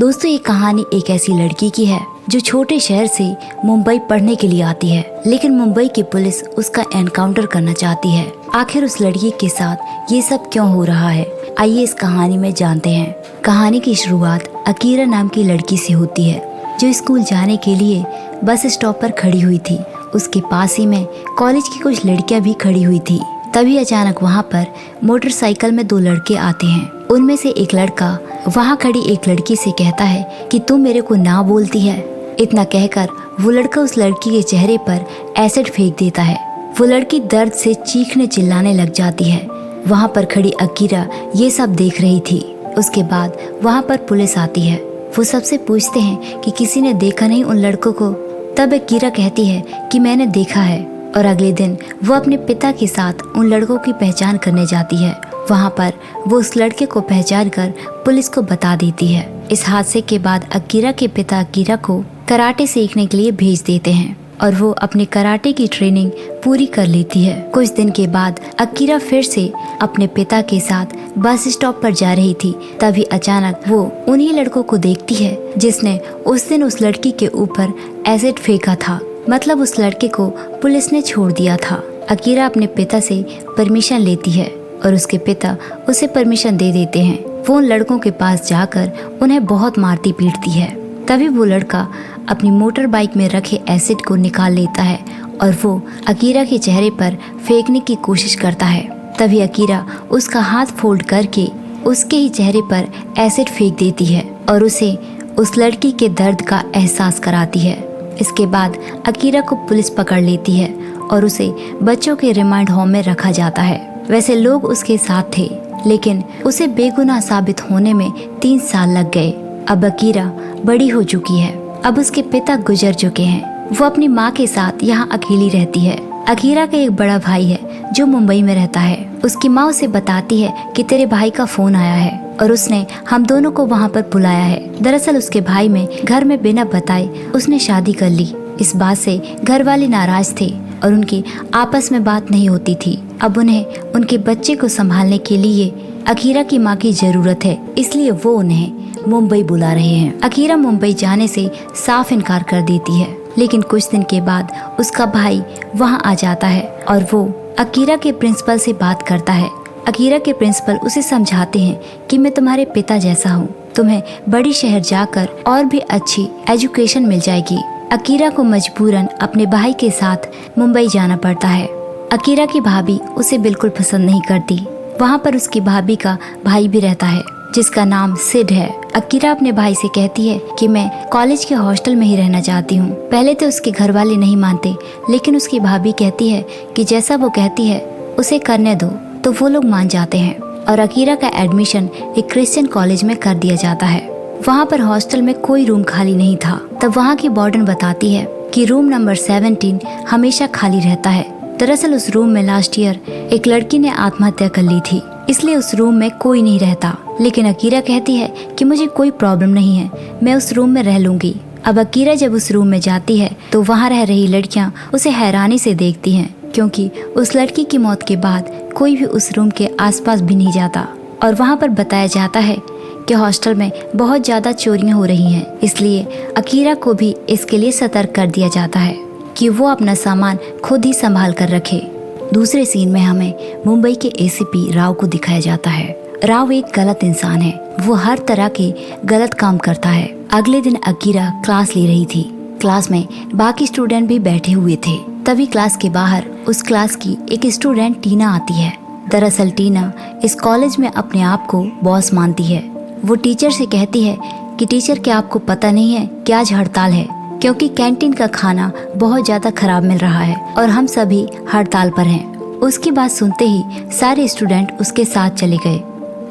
दोस्तों, ये कहानी एक ऐसी लड़की की है जो छोटे शहर से मुंबई पढ़ने के लिए आती है, लेकिन मुंबई की पुलिस उसका एनकाउंटर करना चाहती है। आखिर उस लड़की के साथ ये सब क्यों हो रहा है, आइए इस कहानी में जानते हैं। कहानी की शुरुआत अकीरा नाम की लड़की से होती है, जो स्कूल जाने के लिए बस स्टॉप पर खड़ी हुई थी। उसके पास ही में कॉलेज की कुछ लड़कियां भी खड़ी हुई थी। तभी अचानक वहाँ पर मोटरसाइकिल में दो लड़के आते हैं। उनमें से एक लड़का वहाँ खड़ी एक लड़की से कहता है कि तू मेरे को ना बोलती है। इतना कहकर वो लड़का उस लड़की के चेहरे पर एसिड फेंक देता है। वो लड़की दर्द से चीखने चिल्लाने लग जाती है। वहाँ पर खड़ी अकीरा ये सब देख रही थी। उसके बाद वहाँ पर पुलिस आती है। वो सबसे पूछते हैं कि किसी ने देखा नहीं उन लड़कों को। तब अकीरा कहती है कि मैंने देखा है, और अगले दिन वो अपने पिता के साथ उन लड़कों की पहचान करने जाती है। वहाँ पर वो उस लड़के को पहचान कर पुलिस को बता देती है। इस हादसे के बाद अकीरा के पिता अकीरा को कराटे सीखने के लिए भेज देते हैं और वो अपने कराटे की ट्रेनिंग पूरी कर लेती है। कुछ दिन के बाद अकीरा फिर से अपने पिता के साथ बस स्टॉप पर जा रही थी। तभी अचानक वो उन्हीं लड़कों को देखती है जिसने उस दिन उस लड़की के ऊपर एसिड फेंका था। मतलब उस लड़के को पुलिस ने छोड़ दिया था। अकीरा अपने पिता से परमिशन लेती है और उसके पिता उसे परमिशन दे देते हैं। वो उन लड़कों के पास जाकर उन्हें बहुत मारती पीटती है। तभी वो लड़का अपनी मोटर बाइक में रखे एसिड को निकाल लेता है और वो अकीरा के चेहरे पर फेंकने की कोशिश करता है। तभी अकीरा उसका हाथ फोल्ड करके उसके ही चेहरे पर एसिड फेंक देती है और उसे उस लड़की के दर्द का एहसास कराती है। इसके बाद अकीरा को पुलिस पकड़ लेती है और उसे बच्चों के रिमांड होम में रखा जाता है। वैसे लोग उसके साथ थे, लेकिन उसे बेगुनाह साबित होने में 3 साल लग गए। अब अकीरा बड़ी हो चुकी है। अब उसके पिता गुजर चुके हैं। वो अपनी माँ के साथ यहाँ अकेली रहती है। अकीरा का एक बड़ा भाई है जो मुंबई में रहता है। उसकी माँ उसे बताती है कि तेरे भाई का फोन आया है और उसने हम दोनों को वहाँ पर बुलाया है। दरअसल उसके भाई में घर में बिना बताए उसने शादी कर ली। इस बात से घर वाले नाराज थे और उनकी आपस में बात नहीं होती थी। अब उन्हें उनके बच्चे को संभालने के लिए अकीरा की माँ की जरूरत है, इसलिए वो उन्हें मुंबई बुला रहे हैं। अकीरा मुंबई जाने से साफ इनकार कर देती है, लेकिन कुछ दिन के बाद उसका भाई वहाँ आ जाता है और वो अकीरा के प्रिंसिपल से बात करता है। अकीरा के प्रिंसिपल उसे समझाते हैं कि मैं तुम्हारे पिता जैसा हूँ, तुम्हें बड़ी शहर जाकर और भी अच्छी एजुकेशन मिल जाएगी। अकीरा को मजबूरन अपने भाई के साथ मुंबई जाना पड़ता है। अकीरा की भाभी उसे बिल्कुल पसंद नहीं करती। वहाँ पर उसकी भाभी का भाई भी रहता है जिसका नाम सिड है। अकीरा अपने भाई से कहती है कि मैं कॉलेज के हॉस्टल में ही रहना चाहती हूँ। पहले तो उसके घर वाले नहीं मानते, लेकिन उसकी भाभी कहती है कि जैसा वो कहती है उसे करने दो, तो वो लोग मान जाते हैं और अकीरा का एडमिशन एक क्रिश्चियन कॉलेज में कर दिया जाता है। वहाँ पर हॉस्टल में कोई रूम खाली नहीं था। तब वहाँ की वार्डन बताती है कि रूम नंबर 17 हमेशा खाली रहता है। दरअसल उस रूम में लास्ट ईयर एक लड़की ने आत्महत्या कर ली थी, इसलिए उस रूम में कोई नहीं रहता। लेकिन अकीरा कहती है कि मुझे कोई प्रॉब्लम नहीं है, मैं उस रूम में रह लूंगी। अब अकीरा जब उस रूम में जाती है तो वहाँ रह रही लड़कियाँ उसे हैरानी से देखती हैं, क्योंकि उस लड़की की मौत के बाद कोई भी उस रूम के आसपास भी नहीं जाता। और वहाँ पर बताया जाता है कि हॉस्टल में बहुत ज्यादा चोरियां हो रही हैं, इसलिए अकीरा को भी इसके लिए सतर्क कर दिया जाता है कि वो अपना सामान खुद ही संभाल कर रखे। दूसरे सीन में हमें मुंबई के एसीपी राव को दिखाया जाता है। राव एक गलत इंसान है, वो हर तरह के गलत काम करता है। अगले दिन अकीरा क्लास ले रही थी। क्लास में बाकी स्टूडेंट भी बैठे हुए थे। तभी क्लास के बाहर उस क्लास की एक स्टूडेंट टीना आती है। दरअसल टीना इस कॉलेज में अपने आप को बॉस मानती है। वो टीचर से कहती है कि टीचर, क्या आपको पता नहीं है कि आज हड़ताल है, क्योंकि कैंटीन का खाना बहुत ज्यादा खराब मिल रहा है और हम सभी हड़ताल पर हैं। उसकी बात सुनते ही सारे स्टूडेंट उसके साथ चले गए,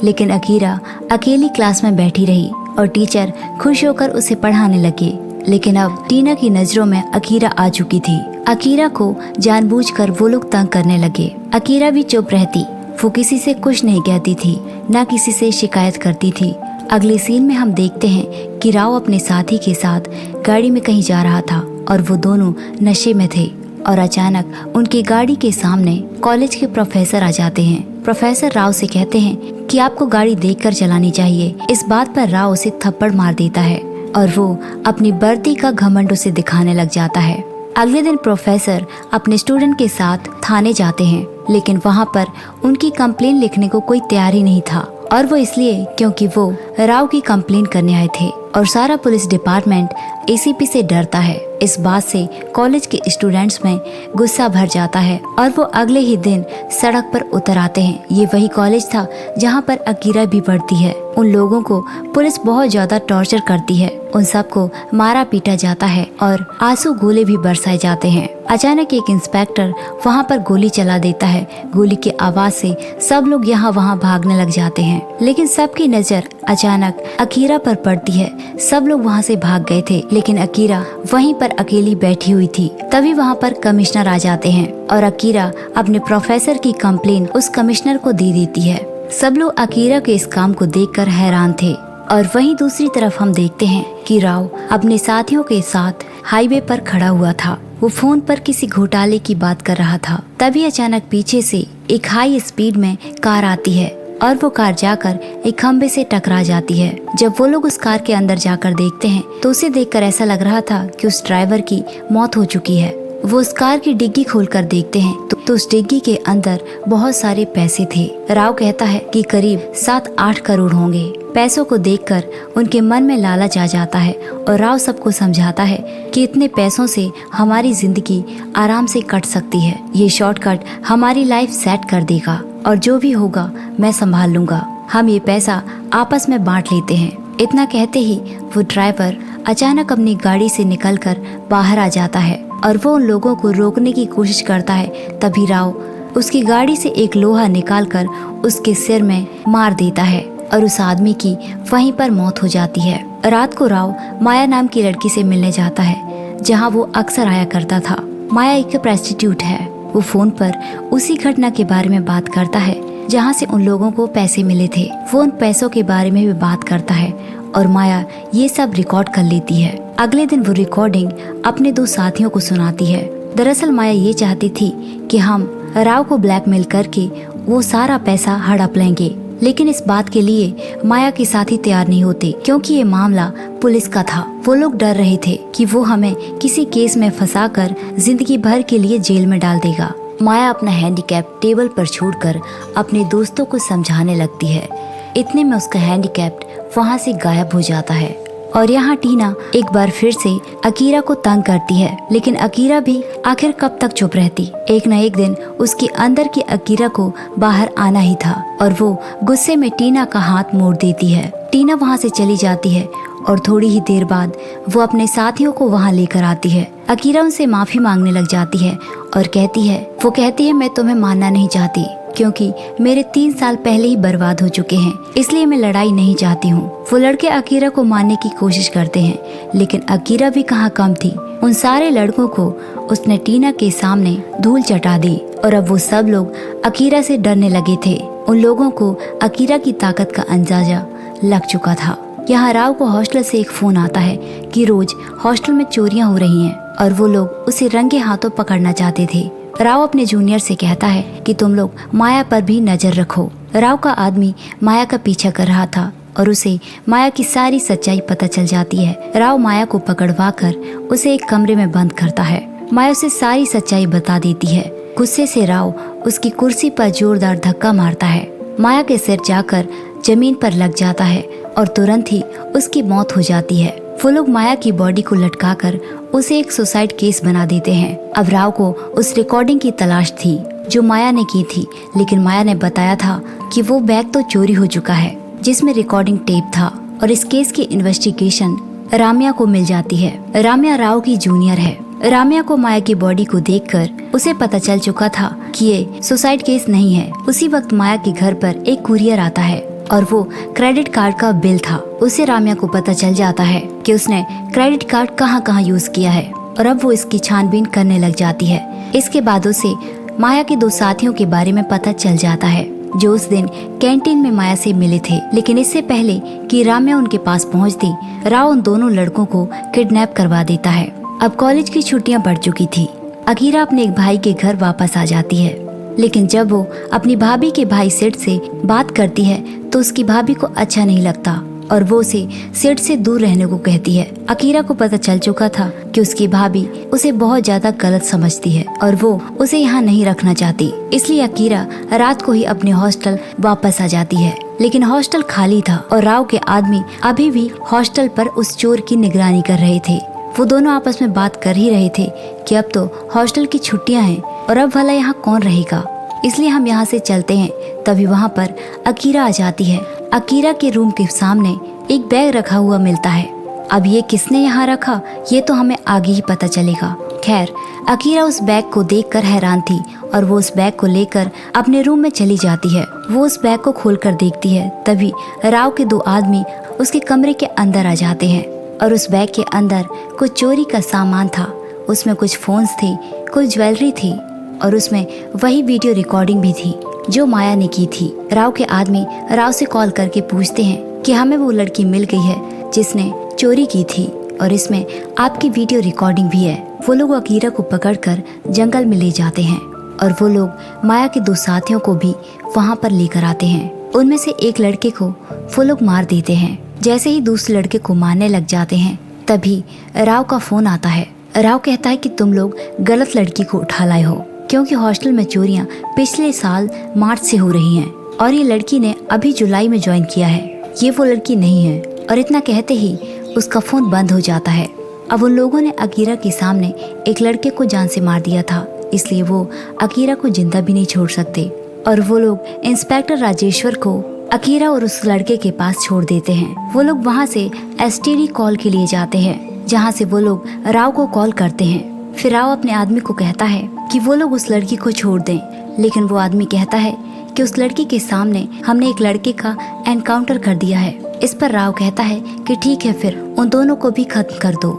लेकिन अकीरा अकेली क्लास में बैठी रही और टीचर खुश होकर उसे पढ़ाने लगे। लेकिन अब टीना की नजरों में अकीरा आ चुकी थी। अकीरा को जानबूझकर वो लोग तंग करने लगे। अकीरा भी चुप रहती। वो किसी से कुछ नहीं कहती थी, ना किसी से शिकायत करती थी। अगले सीन में हम देखते हैं कि राव अपने साथी के साथ गाड़ी में कहीं जा रहा था और वो दोनों नशे में थे और अचानक उनकी गाड़ी के सामने कॉलेज के प्रोफेसर आ जाते हैं। प्रोफेसर राव से कहते हैं कि आपको गाड़ी देखकर चलानी चाहिए। इस बात पर राव उसे थप्पड़ मार देता है और वो अपनी वर्दी का घमंड उसे दिखाने लग जाता है। अगले दिन प्रोफेसर अपने स्टूडेंट के साथ थाने जाते हैं, लेकिन वहाँ पर उनकी कंप्लेन लिखने को कोई तैयार ही नहीं था, और वो इसलिए क्योंकि वो राव की कंप्लेन करने आए थे और सारा पुलिस डिपार्टमेंट एसीपी से डरता है। इस बात से कॉलेज के स्टूडेंट्स में गुस्सा भर जाता है और वो अगले ही दिन सड़क पर उतर आते हैं। ये वही कॉलेज था जहाँ पर अकीरा भी पढ़ती है। उन लोगों को पुलिस बहुत ज्यादा टॉर्चर करती है, उन सबको मारा पीटा जाता है और आंसू गोले भी बरसाए जाते हैं। अचानक एक इंस्पेक्टर वहाँ पर गोली चला देता है। गोली की आवाज से सब लोग यहाँ वहाँ भागने लग जाते हैं, लेकिन सबकी नजर अचानक अकीरा पर पड़ती है। सब लोग वहाँ से भाग गए थे, लेकिन अकीरा वहीं पर अकेली बैठी हुई थी। तभी वहाँ पर कमिश्नर आ जाते हैं और अकीरा अपने प्रोफेसर की कंप्लेन उस कमिश्नर को दे देती है। सब लोग अकीरा के इस काम को देखकर हैरान थे। और वहीं दूसरी तरफ हम देखते हैं कि राव अपने साथियों के साथ हाईवे पर खड़ा हुआ था। वो फोन पर किसी घोटाले की बात कर रहा था। तभी अचानक पीछे से एक हाई स्पीड में कार आती है और वो कार जाकर एक खंबे से टकरा जाती है। जब वो लोग उस कार के अंदर जाकर देखते हैं तो उसे देखकर ऐसा लग रहा था कि उस ड्राइवर की मौत हो चुकी है। वो उस कार की डिग्गी खोलकर देखते हैं तो उस डिग्गी के अंदर बहुत सारे पैसे थे। राव कहता है कि करीब 7-8 करोड़ होंगे। पैसों को देखकर उनके मन में लालच आ जाता है और राव सबको समझाता है कि इतने पैसों से हमारी जिंदगी आराम से कट सकती है। ये शॉर्टकट हमारी लाइफ सेट कर देगा और जो भी होगा मैं संभाल लूंगा। हम ये पैसा आपस में बांट लेते हैं। इतना कहते ही वो ड्राइवर अचानक अपनी गाड़ी से निकलकर बाहर आ जाता है और वो उन लोगों को रोकने की कोशिश करता है। तभी राव उसकी गाड़ी से एक लोहा निकालकर उसके सिर में मार देता है और उस आदमी की वहीं पर मौत हो जाती है। रात को राव माया नाम की लड़की से मिलने जाता है, जहां वो अक्सर आया करता था। माया एक प्रोस्टिट्यूट है। वो फोन पर उसी घटना के बारे में बात करता है जहां से उन लोगों को पैसे मिले थे। वो उन पैसों के बारे में भी बात करता है और माया ये सब रिकॉर्ड कर लेती है। अगले दिन वो रिकॉर्डिंग अपने 2 साथियों को सुनाती है। दरअसल माया ये चाहती थी कि हम राव को ब्लैकमेल करके वो सारा पैसा हड़प लेंगे, लेकिन इस बात के लिए माया के साथी तैयार नहीं होते क्योंकि ये मामला पुलिस का था। वो लोग डर रहे थे कि वो हमें किसी केस में फंसाकर जिंदगी भर के लिए जेल में डाल देगा। माया अपना हैंडीकैप टेबल पर छोड़कर अपने दोस्तों को समझाने लगती है। इतने में उसका हैंडीकैप्ट वहाँ से गायब हो जाता है और यहाँ टीना एक बार फिर से अकीरा को तंग करती है, लेकिन अकीरा भी आखिर कब तक चुप रहती। एक न एक दिन उसके अंदर की अकीरा को बाहर आना ही था और वो गुस्से में टीना का हाथ मोड़ देती है। टीना वहाँ से चली जाती है और थोड़ी ही देर बाद वो अपने साथियों को वहाँ लेकर आती है। अकीरा उनसे माफी मांगने लग जाती है और कहती है मैं तुम्हें मानना नहीं चाहती क्योंकि मेरे 3 साल पहले ही बर्बाद हो चुके हैं, इसलिए मैं लड़ाई नहीं चाहती हूँ। वो लड़के अकीरा को मारने की कोशिश करते हैं, लेकिन अकीरा भी कहाँ कम थी। उन सारे लड़कों को उसने टीना के सामने धूल चटा दी और अब वो सब लोग अकीरा से डरने लगे थे। उन लोगों को अकीरा की ताकत का अंदाजा लग चुका था। यहाँ राव को हॉस्टल से एक फोन आता है कि रोज हॉस्टल में चोरियां हो रही हैं और वो लोग उसे रंगे हाथों पकड़ना चाहते थे। राव अपने जूनियर से कहता है कि तुम लोग माया पर भी नजर रखो। राव का आदमी माया का पीछा कर रहा था और उसे माया की सारी सच्चाई पता चल जाती है। राव माया को पकड़वाकर उसे एक कमरे में बंद करता है। माया उसे सारी सच्चाई बता देती है। गुस्से से राव उसकी कुर्सी पर जोरदार धक्का मारता है। माया के सिर जाकर जमीन पर लग जाता है और तुरंत ही उसकी मौत हो जाती है। वो लोग माया की बॉडी को लटकाकर उसे एक सुसाइड केस बना देते हैं। अब राव को उस रिकॉर्डिंग की तलाश थी जो माया ने की थी, लेकिन माया ने बताया था कि वो बैग तो चोरी हो चुका है जिसमें रिकॉर्डिंग टेप था और इस केस की इन्वेस्टिगेशन राम्या को मिल जाती है। राम्या राव की जूनियर है। राम्या को माया की बॉडी को देखकर उसे पता चल चुका था कि ये सुसाइड केस नहीं है। उसी वक्त माया के घर पर एक कुरियर आता है और वो क्रेडिट कार्ड का बिल था। उसे राम्या को पता चल जाता है कि उसने क्रेडिट कार्ड कहाँ यूज किया है और अब वो इसकी छानबीन करने लग जाती है। इसके बाद उसे माया के 2 साथियों के बारे में पता चल जाता है जो उस दिन कैंटीन में माया से मिले थे, लेकिन इससे पहले कि राम्या उनके पास पहुंचती, राव उन दोनों लड़कों को किडनैप करवा देता है। अब कॉलेज की छुट्टियां बढ़ चुकी थी। अकीरा अपने एक भाई के घर वापस आ जाती है। लेकिन जब वो अपनी भाभी के भाई सिड से बात करती है तो उसकी भाभी को अच्छा नहीं लगता और वो उसे सिड से दूर रहने को कहती है। अकीरा को पता चल चुका था कि उसकी भाभी उसे बहुत ज्यादा गलत समझती है और वो उसे यहाँ नहीं रखना चाहती। इसलिए अकीरा रात को ही अपने हॉस्टल वापस आ जाती है, लेकिन हॉस्टल खाली था और राव के आदमी अभी भी हॉस्टल पर उस चोर की निगरानी कर रहे थे। वो दोनों आपस में बात कर ही रहे थे कि अब तो हॉस्टल की छुट्टियां हैं और अब भला यहाँ कौन रहेगा, इसलिए हम यहाँ से चलते हैं। तभी वहाँ पर अकीरा आ जाती है। अकीरा के रूम के सामने एक बैग रखा हुआ मिलता है। अब ये किसने यहाँ रखा ये तो हमें आगे ही पता चलेगा। खैर, अकीरा उस बैग को देखकर हैरान थी और वो उस बैग को लेकर अपने रूम में चली जाती है। वो उस बैग को खोलकर देखती है, तभी राव के 2 आदमी उसके कमरे के अंदर आ जाते हैं और उस बैग के अंदर कुछ चोरी का सामान था। उसमें कुछ फोन्स थे, कुछ ज्वेलरी थी और उसमें वही वीडियो रिकॉर्डिंग भी थी जो माया ने की थी। राव के आदमी राव से कॉल करके पूछते हैं कि हमें वो लड़की मिल गई है जिसने चोरी की थी और इसमें आपकी वीडियो रिकॉर्डिंग भी है। वो लोग अकीरा को पकड़कर जंगल में ले जाते हैं और वो लोग माया के 2 साथियों को भी वहाँ पर लेकर आते हैं। उनमें से एक लड़के को वो लोग मार देते हैं। जैसे ही दूसरे लड़के को मारने लग जाते हैं तभी राव का फोन आता है। राव कहता है कि तुम लोग गलत लड़की को उठा लाए हो, क्योंकि हॉस्टल में चोरियां पिछले साल मार्च से हो रही हैं और ये लड़की ने अभी जुलाई में ज्वाइन किया है। ये वो लड़की नहीं है। और इतना कहते ही उसका फोन बंद हो जाता है। अब उन लोगों ने अकीरा के सामने एक लड़के को जान से मार दिया था, इसलिए वो अकीरा को जिंदा भी नहीं छोड़ सकते और वो लोग इंस्पेक्टर राजेश्वर को अकीरा और उस लड़के के पास छोड़ देते हैं। वो लोग वहाँ से एसटीडी कॉल के लिए जाते हैं, जहाँ से वो लोग राव को कॉल करते हैं। फिर राव अपने आदमी को कहता है कि वो लोग उस लड़की को छोड़ दें, लेकिन वो आदमी कहता है कि उस लड़की के सामने हमने एक लड़के का एनकाउंटर कर दिया है। इस पर राव कहता है कि ठीक है, फिर उन दोनों को भी खत्म कर दो।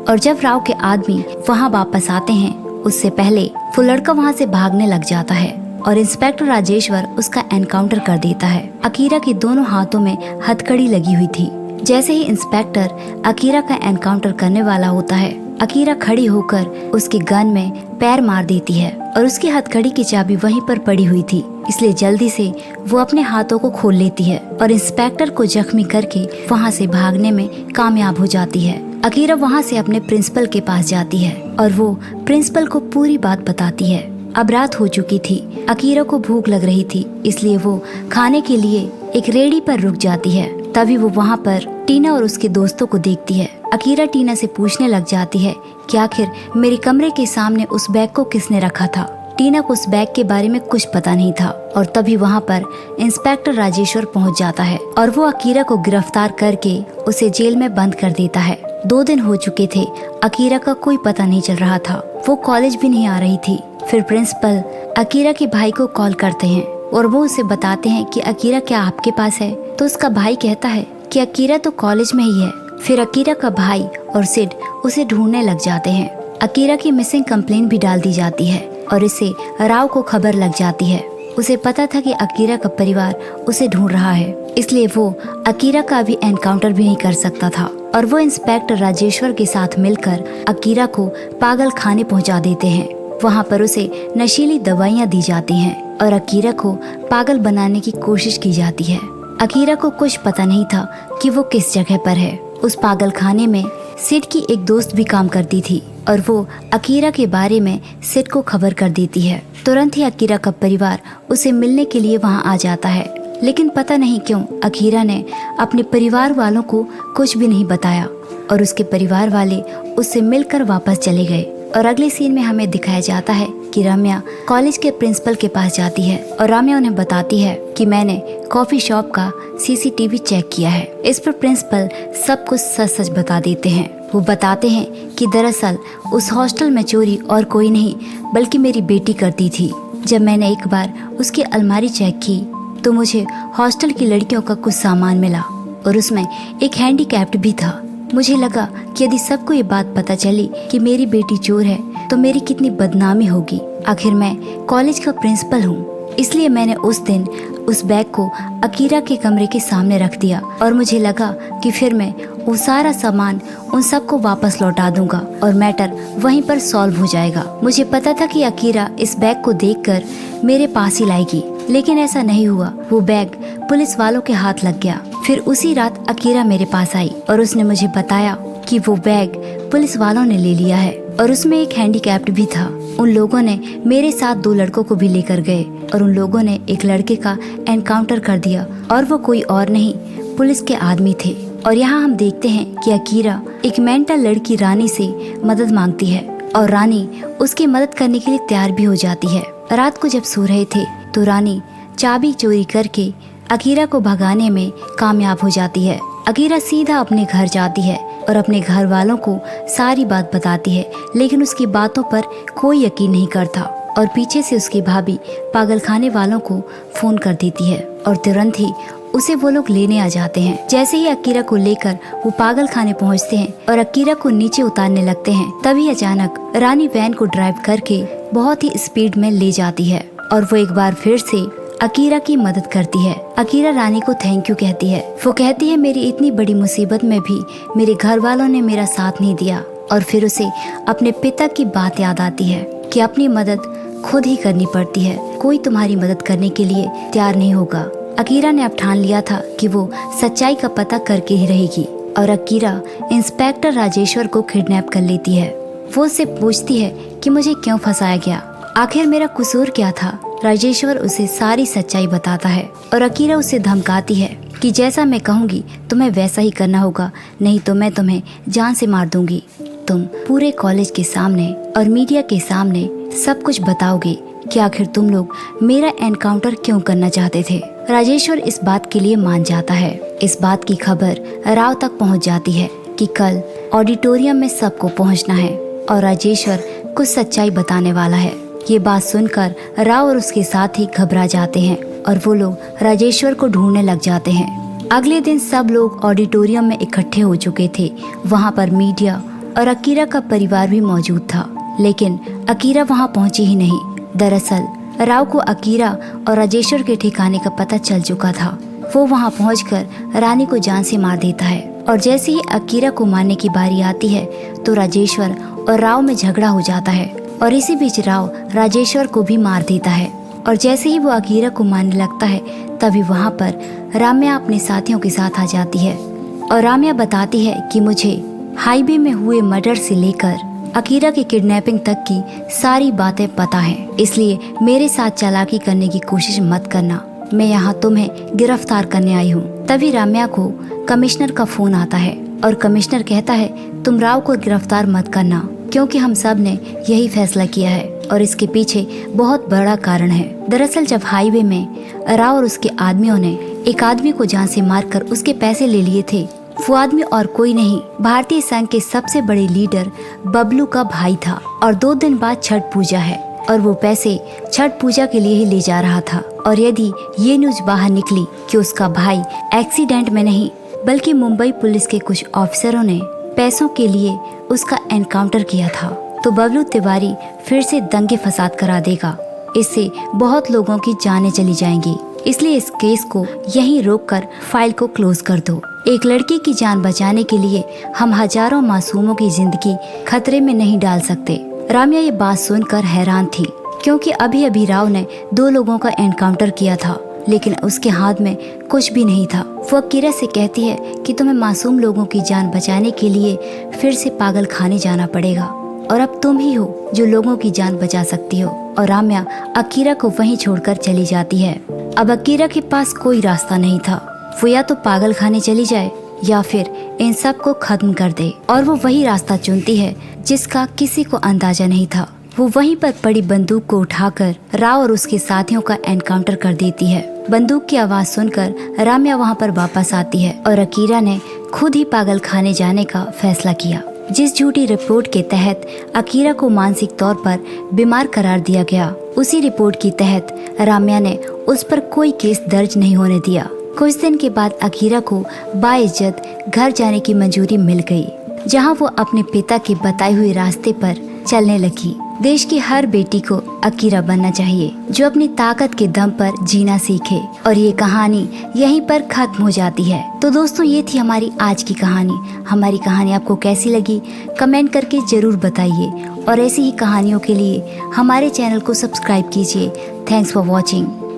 और जब राव के आदमी वहाँ वापस आते हैं उससे पहले वो लड़का वहाँ से भागने लग जाता है और इंस्पेक्टर राजेश्वर उसका एनकाउंटर कर देता है। अकीरा के दोनों हाथों में हथकड़ी लगी हुई थी। जैसे ही इंस्पेक्टर अकीरा का एनकाउंटर करने वाला होता है, अकीरा खड़ी होकर उसके गन में पैर मार देती है और उसकी हथकड़ी की चाबी वहीं पर पड़ी हुई थी, इसलिए जल्दी से वो अपने हाथों को खोल लेती है और इंस्पेक्टर को जख्मी करके वहाँ से भागने में कामयाब हो जाती है। अकीरा वहाँ से अपने प्रिंसिपल के पास जाती है और वो प्रिंसिपल को पूरी बात बताती है। अब रात हो चुकी थी, अकीरा को भूख लग रही थी, इसलिए वो खाने के लिए एक रेडी पर रुक जाती है। तभी वो वहाँ पर टीना और उसके दोस्तों को देखती है। अकीरा टीना से पूछने लग जाती है कि आखिर मेरे कमरे के सामने उस बैग को किसने रखा था। टीना को उस बैग के बारे में कुछ पता नहीं था और तभी वहाँ पर इंस्पेक्टर राजेश्वर पहुँच जाता है और वो अकीरा को गिरफ्तार करके उसे जेल में बंद कर देता है। 2 दिन हो चुके थे, अकीरा का कोई पता नहीं चल रहा था। वो कॉलेज भी नहीं आ रही थी। फिर प्रिंसिपल अकीरा के भाई को कॉल करते हैं और वो उसे बताते हैं कि अकीरा क्या आपके पास है। तो उसका भाई कहता है कि अकीरा तो कॉलेज में ही है। फिर अकीरा का भाई और सिड उसे ढूंढने लग जाते हैं। अकीरा की मिसिंग कंप्लेन भी डाल दी जाती है और इसे राव को खबर लग जाती है। उसे पता था कि अकीरा का परिवार उसे ढूंढ रहा है, इसलिए वो अकीरा का भी एनकाउंटर भी नहीं कर सकता था और वो इंस्पेक्टर राजेश्वर के साथ मिलकर अकीरा को पागल खाने पहुंचा देते हैं। वहाँ पर उसे नशीली दवाइयाँ दी जाती हैं और अकीरा को पागल बनाने की कोशिश की जाती है। अकीरा को कुछ पता नहीं था कि वो किस जगह पर है। उस पागल खाने में सिड की एक दोस्त भी काम करती थी और वो अकीरा के बारे में सिड को खबर कर देती है। तुरंत ही अकीरा का परिवार उसे मिलने के लिए वहाँ आ जाता है, लेकिन पता नहीं क्यों अकीरा ने अपने परिवार वालों को कुछ भी नहीं बताया और उसके परिवार वाले उससे मिलकर वापस चले गए। और अगले सीन में हमें दिखाया जाता है कि रम्या कॉलेज के प्रिंसिपल के पास जाती है और रम्या उन्हें बताती है कि मैंने कॉफी शॉप का सीसीटीवी चेक किया है। इस पर प्रिंसिपल सब कुछ सच सच बता देते हैं। वो बताते हैं कि दरअसल उस हॉस्टल में चोरी और कोई नहीं बल्कि मेरी बेटी करती थी। जब मैंने एक बार उसकी अलमारी चेक की तो मुझे हॉस्टल की लड़कियों का कुछ सामान मिला और उसमें एक हैंडीकैप्ड भी था। मुझे लगा कि यदि सबको ये बात पता चली कि मेरी बेटी चोर है तो मेरी कितनी बदनामी होगी। आखिर मैं कॉलेज का प्रिंसिपल हूँ, इसलिए मैंने उस दिन उस बैग को अकीरा के कमरे के सामने रख दिया और मुझे लगा कि फिर मैं वो सारा सामान उन सबको वापस लौटा दूंगा और मैटर वहीं पर सॉल्व हो जाएगा। मुझे पता था कि अकीरा इस बैग को देखकर मेरे पास ही लाएगी, लेकिन ऐसा नहीं हुआ। वो बैग पुलिस वालों के हाथ लग गया। फिर उसी रात अकीरा मेरे पास आई और उसने मुझे बताया कि वो बैग पुलिस वालों ने ले लिया है और उसमें एक हैंडीकैप्ड भी था। उन लोगों ने मेरे साथ 2 लड़कों को भी लेकर गए और उन लोगों ने एक लड़के का एनकाउंटर कर दिया और वो कोई और नहीं, पुलिस के आदमी थे। और यहाँ हम देखते हैं कि अकीरा एक मेंटल लड़की रानी से मदद मांगती है और रानी उसकी मदद करने के लिए तैयार भी हो जाती है। रात को जब सो रहे थे तो रानी चाबी चोरी करके अकीरा को भगाने में कामयाब हो जाती है। अकीरा सीधा अपने घर जाती है और अपने घर वालों को सारी बात बताती है, लेकिन उसकी बातों पर कोई यकीन नहीं करता और पीछे से उसकी भाभी पागलखाने वालों को फोन कर देती है और तुरंत ही उसे वो लोग लेने आ जाते हैं। जैसे ही अकीरा को लेकर वो पागलखाने पहुंचते हैं और अकीरा को नीचे उतारने लगते हैं, तभी अचानक रानी वैन को ड्राइव करके बहुत ही स्पीड में ले जाती है और वो एक बार फिर से अकीरा की मदद करती है। अकीरा रानी को थैंक यू कहती है। वो कहती है मेरी इतनी बड़ी मुसीबत में भी मेरे घर वालों ने मेरा साथ नहीं दिया और फिर उसे अपने पिता की बात याद आती है कि अपनी मदद खुद ही करनी पड़ती है, कोई तुम्हारी मदद करने के लिए तैयार नहीं होगा। अकीरा ने अब ठान लिया था कि वो सच्चाई का पता करके ही रहेगी और अकीरा इंस्पेक्टर राजेश्वर को किडनैप कर लेती है। वो उससे पूछती है कि मुझे क्यों फंसाया गया, आखिर मेरा कसूर क्या था। राजेश्वर उसे सारी सच्चाई बताता है और अकीरा उसे धमकाती है कि जैसा मैं कहूँगी तुम्हें वैसा ही करना होगा, नहीं तो मैं तुम्हें जान से मार दूंगी। तुम पूरे कॉलेज के सामने और मीडिया के सामने सब कुछ बताओगे कि आखिर तुम लोग मेरा एनकाउंटर क्यों करना चाहते थे। राजेश्वर इस बात के लिए मान जाता है। इस बात की खबर राव तक पहुंच जाती है कि कल ऑडिटोरियम में सबको पहुंचना है और राजेश्वर कुछ सच्चाई बताने वाला है। ये बात सुनकर राव और उसके साथी घबरा जाते हैं और वो लोग राजेश्वर को ढूंढने लग जाते हैं। अगले दिन सब लोग ऑडिटोरियम में इकट्ठे हो चुके थे। वहाँ पर मीडिया और अकीरा का परिवार भी मौजूद था, लेकिन अकीरा वहाँ पहुँची ही नहीं। दरअसल राव को अकीरा और राजेश्वर के ठिकाने का पता चल चुका था। वो वहाँ पहुंचकर रानी को जान से मार देता है और जैसे ही अकीरा को मारने की बारी आती है तो राजेश्वर और राव में झगड़ा हो जाता है और इसी बीच राव राजेश्वर को भी मार देता है। और जैसे ही वो अकीरा को मारने लगता है तभी वहाँ पर राम्या अपने साथियों के साथ आ जाती है और राम्या बताती है कि मुझे हाईवे में हुए मर्डर से लेकर अकीरा की किडनैपिंग तक की सारी बातें पता हैं, इसलिए मेरे साथ चालाकी करने की कोशिश मत करना, मैं यहाँ तुम्हें गिरफ्तार करने आई हूँ। तभी राम्या को कमिश्नर का फोन आता है और कमिश्नर कहता है तुम राव को गिरफ्तार मत करना, क्योंकि हम सब ने यही फैसला किया है और इसके पीछे बहुत बड़ा कारण है। दरअसल जब हाईवे में राव और उसके आदमियों ने एक आदमी को जान से मारकर उसके पैसे ले लिए थे, वो आदमी और कोई नहीं भारतीय संघ के सबसे बड़े लीडर बबलू का भाई था और 2 दिन बाद छठ पूजा है और वो पैसे छठ पूजा के लिए ही ले जा रहा था। और यदि ये न्यूज बाहर निकली कि उसका भाई एक्सीडेंट में नहीं बल्कि मुंबई पुलिस के कुछ ऑफिसरों ने पैसों के लिए उसका एनकाउंटर किया था, तो बबलू तिवारी फिर से दंगे फसाद करा देगा। इससे बहुत लोगों की जानें चली जाएंगी, इसलिए इस केस को यहीं रोककर फाइल को क्लोज कर दो। एक लड़की की जान बचाने के लिए हम हजारों मासूमों की जिंदगी खतरे में नहीं डाल सकते। राम्या ये बात सुनकर हैरान थी, क्योंकि अभी अभी राव ने 2 लोगों का एनकाउंटर किया था, लेकिन उसके हाथ में कुछ भी नहीं था। वो अकीरा से कहती है कि तुम्हें मासूम लोगों की जान बचाने के लिए फिर से पागल खाने जाना पड़ेगा और अब तुम ही हो जो लोगों की जान बचा सकती हो। और राम्या अकीरा को वहीं छोड़कर चली जाती है। अब अकीरा के पास कोई रास्ता नहीं था, वो या तो पागल खाने चली जाए या फिर इन सब को खत्म कर दे। और वो वही रास्ता चुनती है जिसका किसी को अंदाजा नहीं था। वो वहीं पर पड़ी बंदूक को उठाकर राव और उसके साथियों का एनकाउंटर कर देती है। बंदूक की आवाज सुनकर राम्या वहाँ पर वापस आती है और अकीरा ने खुद ही पागल खाने जाने का फैसला किया। जिस झूठी रिपोर्ट के तहत अकीरा को मानसिक तौर पर बीमार करार दिया गया, उसी रिपोर्ट के तहत राम्या ने उस पर कोई केस दर्ज नहीं होने दिया। कुछ दिन के बाद अकीरा को बाइज्जत घर जाने की मंजूरी मिल गई, जहां वो अपने पिता के बताए हुए रास्ते पर चलने लगी। देश की हर बेटी को अकीरा बनना चाहिए, जो अपनी ताकत के दम पर जीना सीखे। और ये कहानी यहीं पर खत्म हो जाती है। तो दोस्तों, ये थी हमारी आज की कहानी। हमारी कहानी आपको कैसी लगी कमेंट करके जरूर बताइए, और ऐसी ही कहानियों के लिए हमारे चैनल को सब्सक्राइब कीजिए। Thanks for watching.